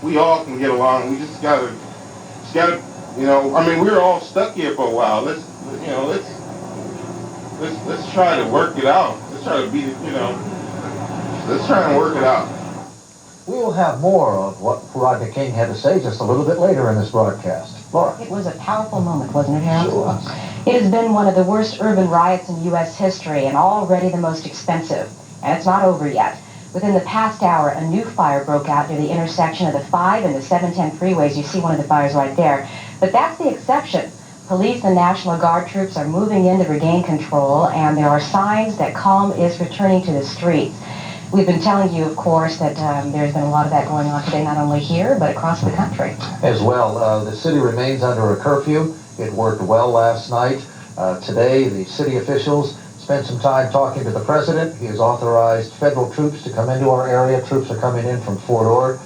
we all can get along. We just gotta, you know, I mean, we're all stuck here for a while. Let's try to work it out. Let's try to beat it, you know. Let's try and work it out. We will have more of what Rodney King had to say just a little bit later in this broadcast. Laura. It was a powerful moment, wasn't it, Harold? Sure was. It has been one of the worst urban riots in U.S. history and already the most expensive. And it's not over yet. Within the past hour, a new fire broke out near the intersection of the 5 and the 710 freeways. You see one of the fires right there. But that's the exception. Police and National Guard troops are moving in to regain control, and there are signs that calm is returning to the streets. We've been telling you, of course, that there's been a lot of that going on today, not only here, but across the country. As well, the city remains under a curfew. It worked well last night. Today, the city officials spent some time talking to the president. He has authorized federal troops to come into our area. Troops are coming in from Fort Ord.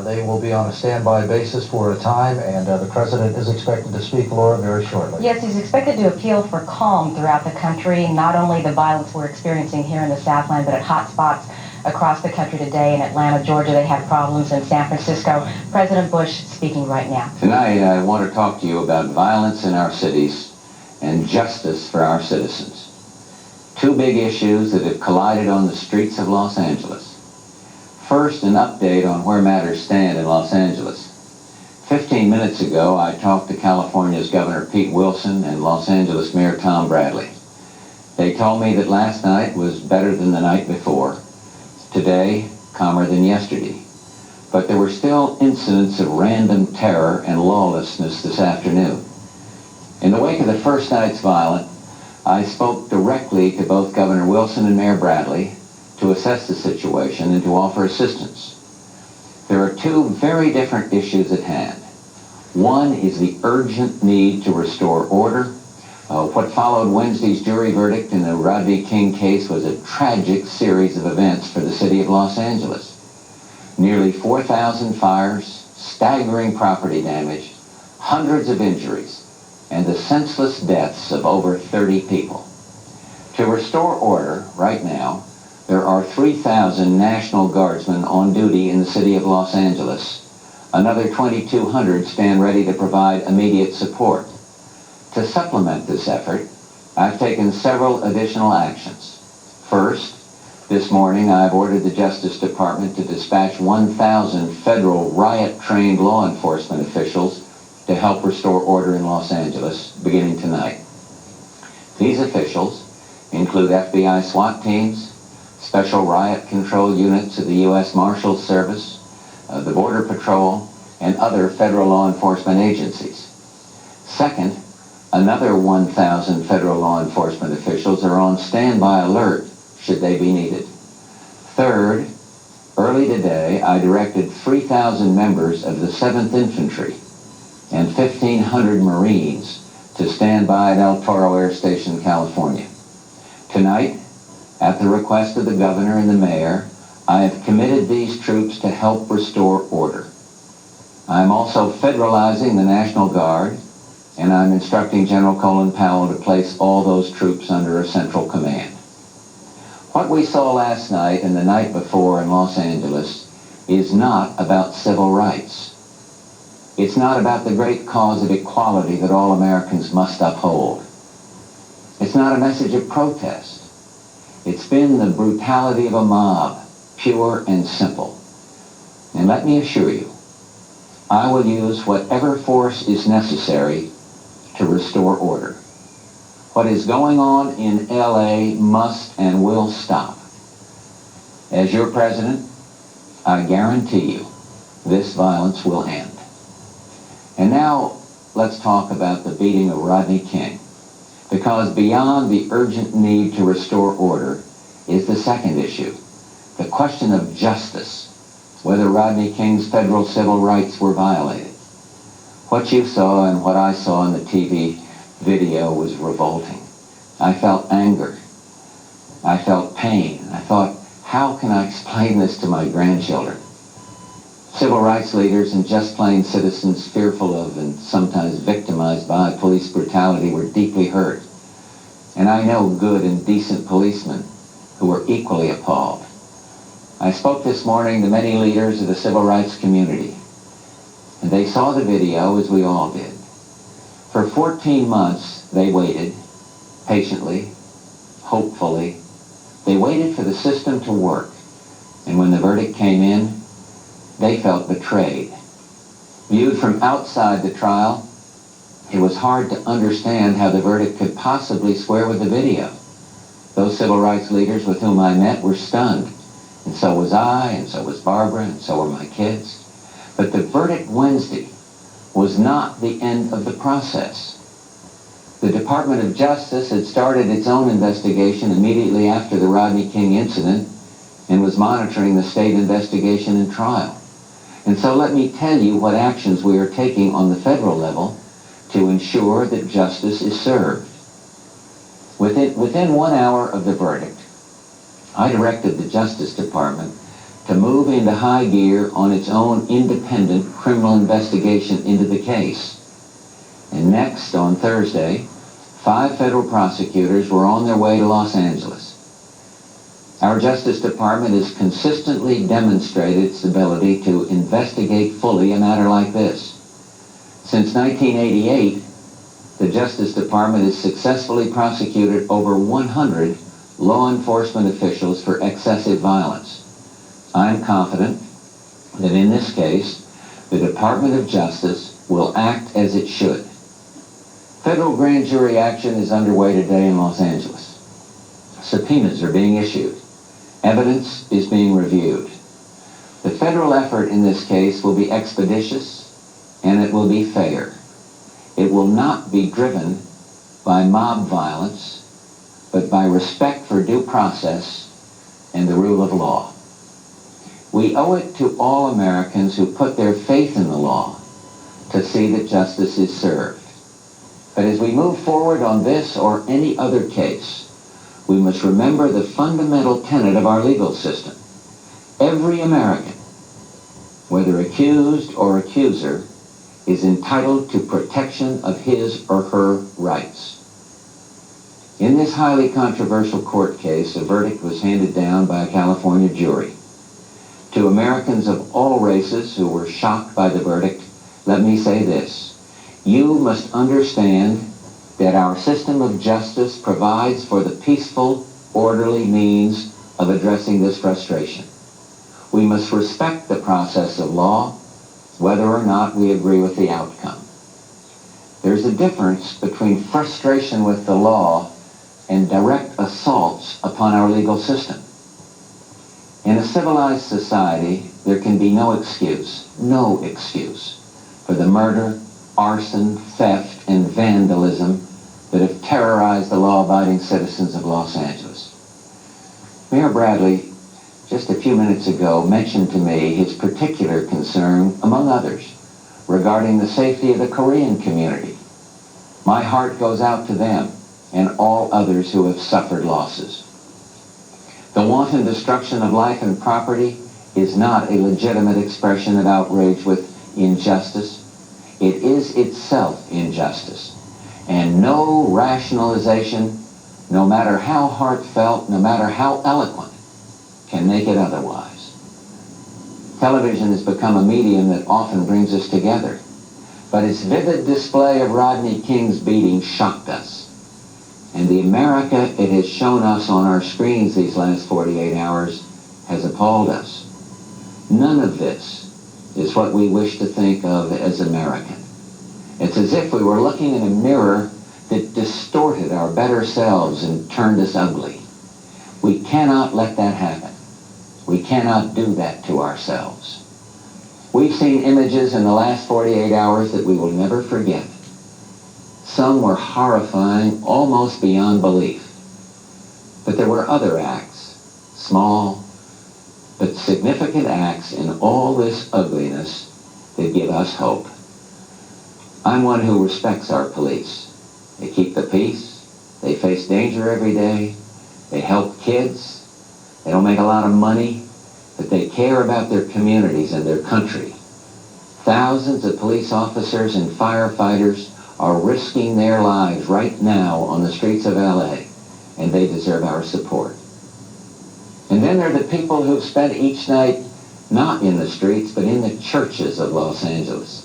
They will be on a standby basis for a time, and the president is expected to speak, Laura, very shortly. Yes, he's expected to appeal for calm throughout the country, not only the violence we're experiencing here in the Southland, but at hot spots across the country today. In Atlanta, Georgia, they had problems. In San Francisco, President Bush speaking right now. Tonight, I want to talk to you about violence in our cities and justice for our citizens. Two big issues that have collided on the streets of Los Angeles. First, an update on where matters stand in Los Angeles. 15 minutes ago, I talked to California's Governor Pete Wilson and Los Angeles Mayor Tom Bradley. They told me that last night was better than the night before. Today, calmer than yesterday. But there were still incidents of random terror and lawlessness this afternoon. In the wake of the first night's violence, I spoke directly to both Governor Wilson and Mayor Bradley to assess the situation and to offer assistance. There are two very different issues at hand. One is the urgent need to restore order. What followed Wednesday's jury verdict in the Rodney King case was a tragic series of events for the city of Los Angeles. Nearly 4,000 fires, staggering property damage, hundreds of injuries, and the senseless deaths of over 30 people. To restore order, right now, there are 3,000 National Guardsmen on duty in the city of Los Angeles. Another 2,200 stand ready to provide immediate support. To supplement this effort, I've taken several additional actions. First, this morning I've ordered the Justice Department to dispatch 1,000 federal riot-trained law enforcement officials to help restore order in Los Angeles, beginning tonight. These officials include FBI SWAT teams, Special Riot Control Units of the U.S. Marshals Service, the Border Patrol, and other federal law enforcement agencies. Second, another 1,000 federal law enforcement officials are on standby alert should they be needed. Third, early today, I directed 3,000 members of the 7th Infantry and 1,500 Marines to stand by at El Toro Air Station, California. Tonight, at the request of the governor and the mayor, I have committed these troops to help restore order. I am also federalizing the National Guard, and I'm instructing General Colin Powell to place all those troops under a central command. What we saw last night and the night before in Los Angeles is not about civil rights. It's not about the great cause of equality that all Americans must uphold. It's not a message of protest. It's been the brutality of a mob, pure and simple. And let me assure you, I will use whatever force is necessary to restore order. What is going on in LA must and will stop. As your president, I guarantee you this violence will end. And now let's talk about the beating of Rodney King. Because beyond the urgent need to restore order is the second issue, the question of justice, whether Rodney King's federal civil rights were violated. What you saw and what I saw in the TV video was revolting. I felt anger. I felt pain. I thought, how can I explain this to my grandchildren? Civil rights leaders and just plain citizens fearful of and sometimes victimized by police brutality were deeply hurt. And I know good and decent policemen who were equally appalled. I spoke this morning to many leaders of the civil rights community, and they saw the video as we all did. For 14 months, they waited, patiently, hopefully. They waited for the system to work, and when the verdict came in, they felt betrayed. Viewed from outside the trial, it was hard to understand how the verdict could possibly square with the video. Those civil rights leaders with whom I met were stunned, and so was I, and so was Barbara, and so were my kids. But the verdict Wednesday was not the end of the process. The Department of Justice had started its own investigation immediately after the Rodney King incident and was monitoring the state investigation and trial. And so let me tell you what actions we are taking on the federal level to ensure that justice is served. Within 1 hour of the verdict, I directed the Justice Department to move into high gear on its own independent criminal investigation into the case. And next, on Thursday, 5 federal prosecutors were on their way to Los Angeles. Our Justice Department has consistently demonstrated its ability to investigate fully a matter like this. Since 1988, the Justice Department has successfully prosecuted over 100 law enforcement officials for excessive violence. I'm confident that in this case, the Department of Justice will act as it should. Federal grand jury action is underway today in Los Angeles. Subpoenas are being issued. Evidence is being reviewed. The federal effort in this case will be expeditious and it will be fair. It will not be driven by mob violence, but by respect for due process and the rule of law. We owe it to all Americans who put their faith in the law to see that justice is served. But as we move forward on this or any other case, we must remember the fundamental tenet of our legal system. Every American, whether accused or accuser, is entitled to protection of his or her rights. In this highly controversial court case, a verdict was handed down by a California jury. To Americans of all races who were shocked by the verdict, let me say this. You must understand that our system of justice provides for the peaceful, orderly means of addressing this frustration. We must respect the process of law, whether or not we agree with the outcome. There's a difference between frustration with the law and direct assaults upon our legal system. In a civilized society, there can be no excuse for the murder, arson, theft, and vandalism that have terrorized the law-abiding citizens of Los Angeles. Mayor Bradley, just a few minutes ago, mentioned to me his particular concern, among others, regarding the safety of the Korean community. My heart goes out to them and all others who have suffered losses. The wanton destruction of life and property is not a legitimate expression of outrage with injustice. It is itself injustice. And no rationalization, no matter how heartfelt, no matter how eloquent, can make it otherwise. Television has become a medium that often brings us together, but its vivid display of Rodney King's beating shocked us. And the America it has shown us on our screens these last 48 hours has appalled us. None of this is what we wish to think of as American. It's as if we were looking in a mirror that distorted our better selves and turned us ugly. We cannot let that happen. We cannot do that to ourselves. We've seen images in the last 48 hours that we will never forget. Some were horrifying, almost beyond belief. But there were other acts, small but significant acts in all this ugliness that give us hope. I'm one who respects our police. They keep the peace. They face danger every day. They help kids. They don't make a lot of money, but they care about their communities and their country. Thousands of police officers and firefighters are risking their lives right now on the streets of LA, and they deserve our support. And then there are the people who've spent each night not in the streets, but in the churches of Los Angeles.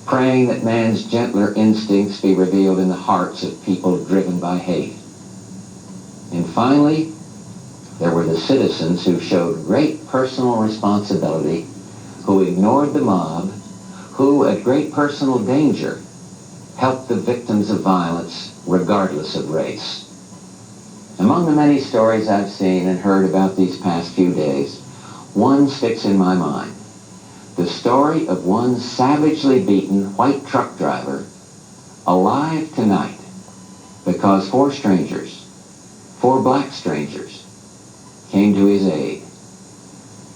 praying that man's gentler instincts be revealed in the hearts of people driven by hate. And finally, there were the citizens who showed great personal responsibility, who ignored the mob, who, at great personal danger, helped the victims of violence regardless of race. Among the many stories I've seen and heard about these past few days, one sticks in my mind. The story of one savagely beaten white truck driver alive tonight because four black strangers, came to his aid.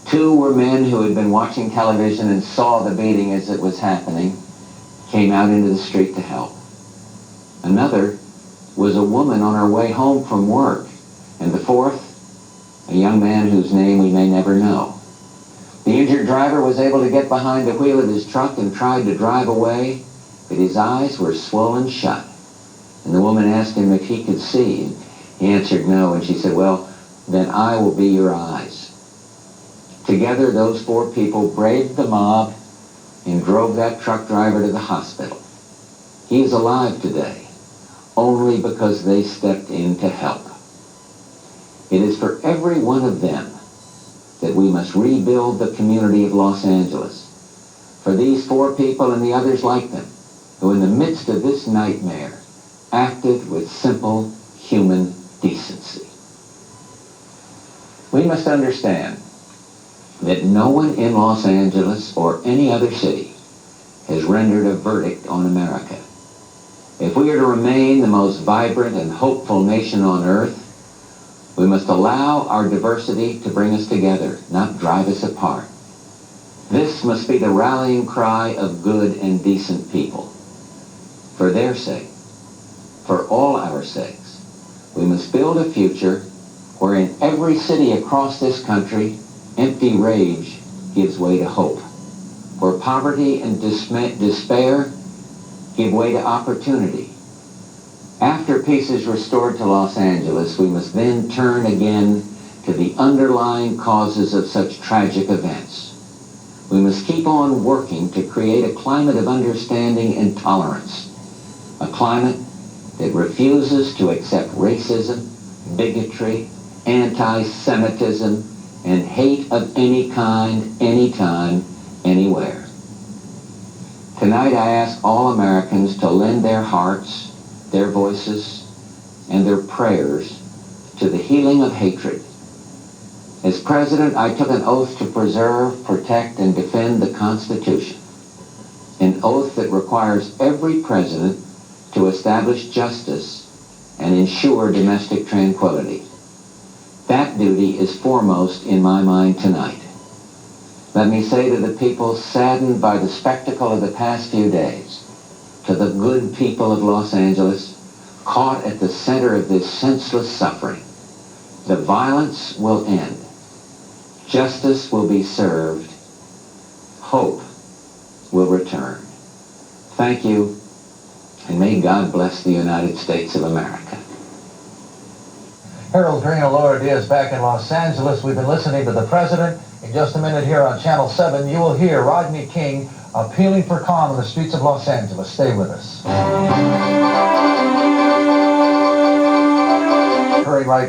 Two were men who had been watching television and saw the beating as it was happening, came out into the street to help. Another was a woman on her way home from work, and the fourth, a young man whose name we may never know. The injured driver was able to get behind the wheel of his truck and tried to drive away, but his eyes were swollen shut. And the woman asked him if he could see. He answered no, and she said, "Well, then I will be your eyes." Together, those four people braved the mob and drove that truck driver to the hospital. He is alive today, only because they stepped in to help. It is for every one of them that we must rebuild the community of Los Angeles. For these four people and the others like them, who in the midst of this nightmare acted with simple human decency. We must understand that no one in Los Angeles or any other city has rendered a verdict on America. If we are to remain the most vibrant and hopeful nation on earth, we must allow our diversity to bring us together, not drive us apart. This must be the rallying cry of good and decent people. For their sake, for all our sakes, we must build a future where in every city across this country, empty rage gives way to hope, where poverty and despair give way to opportunity. After peace is restored to Los Angeles, we must then turn again to the underlying causes of such tragic events. We must keep on working to create a climate of understanding and tolerance, a climate that refuses to accept racism, bigotry, anti-Semitism, and hate of any kind, anytime, anywhere. Tonight I ask all Americans to lend their hearts, their voices, and their prayers to the healing of hatred. As president, I took an oath to preserve, protect, and defend the Constitution, an oath that requires every president to establish justice and ensure domestic tranquility. That duty is foremost in my mind tonight. Let me say to the people saddened by the spectacle of the past few days, to the good people of Los Angeles, caught at the center of this senseless suffering, the violence will end. Justice will be served. Hope will return. Thank you, and may God bless the United States of America. Harold Green and Laura Diaz back in Los Angeles. We've been listening to the president. In just a minute here on Channel 7, you will hear Rodney King appealing for calm in the streets of Los Angeles. Stay with us. Occurring right